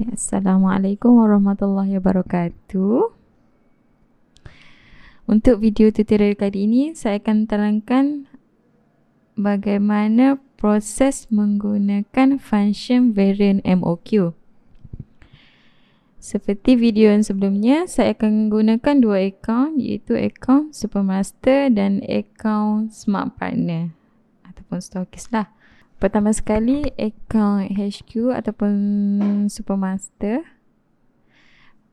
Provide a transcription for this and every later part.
Assalamualaikum warahmatullahi wabarakatuh. Untuk video tutorial kali ini, saya akan terangkan bagaimana proses menggunakan function variant MOQ. Seperti video yang sebelumnya, saya akan gunakan dua akaun, iaitu akaun Supermaster dan akaun Smart Partner ataupun Stockists lah. Pertama sekali, akaun HQ ataupun Supermaster.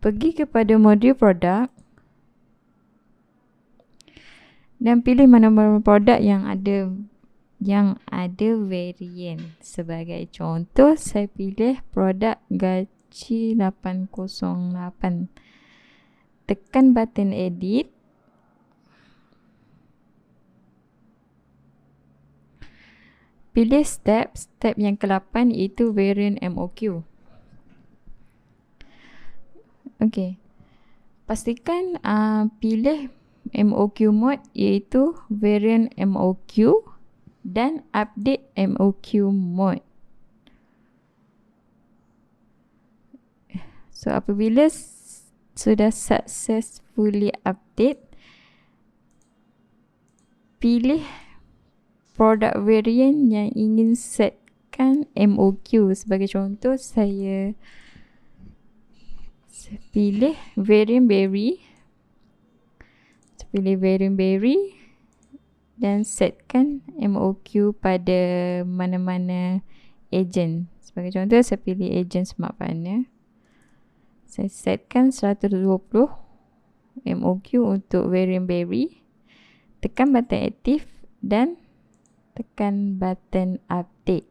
Pergi kepada modul produk dan pilih mana-mana produk yang ada variant. Sebagai contoh, saya pilih produk gaci 808. Tekan button edit. Pilih step yang ke-8 iaitu variant MOQ. Okey. Pastikan pilih MOQ mode iaitu variant MOQ dan update MOQ mode. So apabila sudah successfully update, pilih produk variant yang ingin setkan MOQ. Sebagai contoh, saya pilih variant berry. Saya pilih variant berry dan setkan MOQ pada mana-mana ejen. Sebagai contoh, saya pilih ejen Smart Partner. Saya setkan 120 MOQ untuk variant berry. Tekan button aktif dan tekan button update.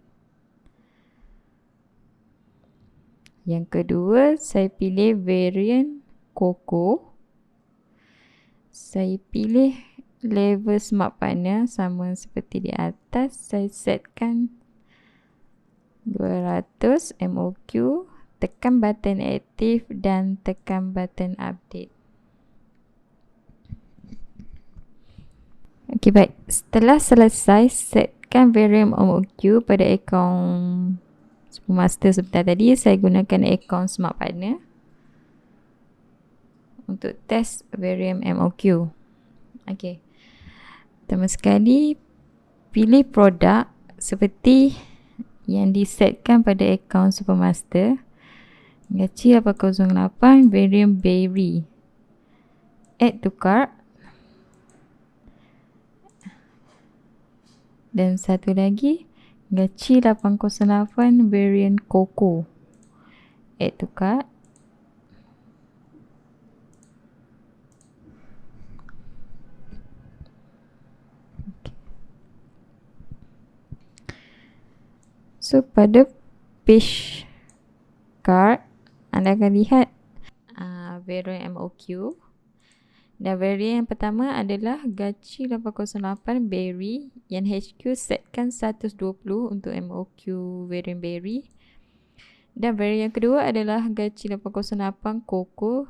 Yang kedua, saya pilih variant Coco. Saya pilih level Smart Partner sama seperti di atas. Saya setkan 200 MOQ. Tekan button aktif dan tekan button update. Okey, baik. Setelah selesai setkan variant MOQ pada akaun Supermaster seperti tadi, saya gunakan akaun Smart Partner untuk test variant MOQ. Okey. Pertama sekali, pilih produk seperti yang disetkan pada akaun Supermaster. Gaci 808 variant berry. Add to cart. Dan satu lagi, gaci 808 variant Coco. Add to cart. So, pada page cart, anda akan lihat variant MOQ. Dan variant yang pertama adalah gaci 808 berry yang HQ setkan 120 untuk MOQ variant berry. Dan variant yang kedua adalah gaci 808 Coco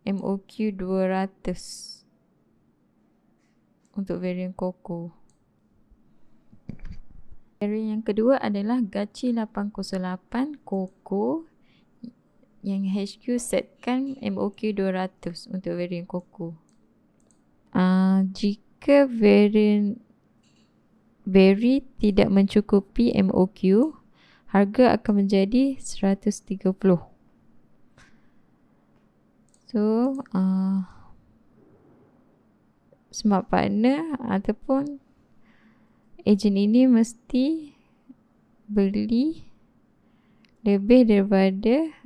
MOQ 200 untuk variant Coco. Variant yang kedua adalah gaci 808 Coco yang HQ setkan MOQ 200 untuk variant Coco. Jika variant berry tidak mencukupi MOQ, harga akan menjadi 130. So, Smart Partner ataupun ejen ini mesti beli lebih daripada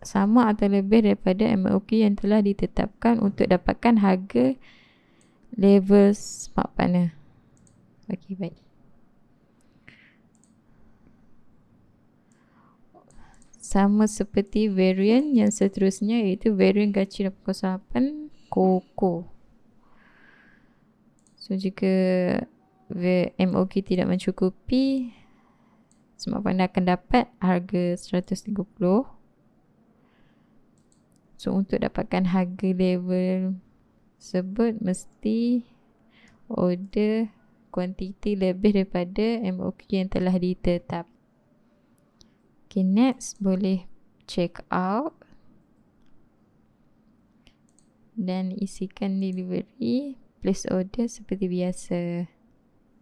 sama atau lebih daripada MOQ yang telah ditetapkan untuk dapatkan harga level Smart Partner. Okey, baik. Sama seperti variant yang seterusnya, iaitu variant gaci 808 Coco. So, jika MOQ tidak mencukupi, Smart Partner akan dapat harga 130. So, untuk dapatkan harga level tersebut mesti order kuantiti lebih daripada MOQ yang telah ditetap. Okay, next boleh check out dan isikan delivery, place order seperti biasa.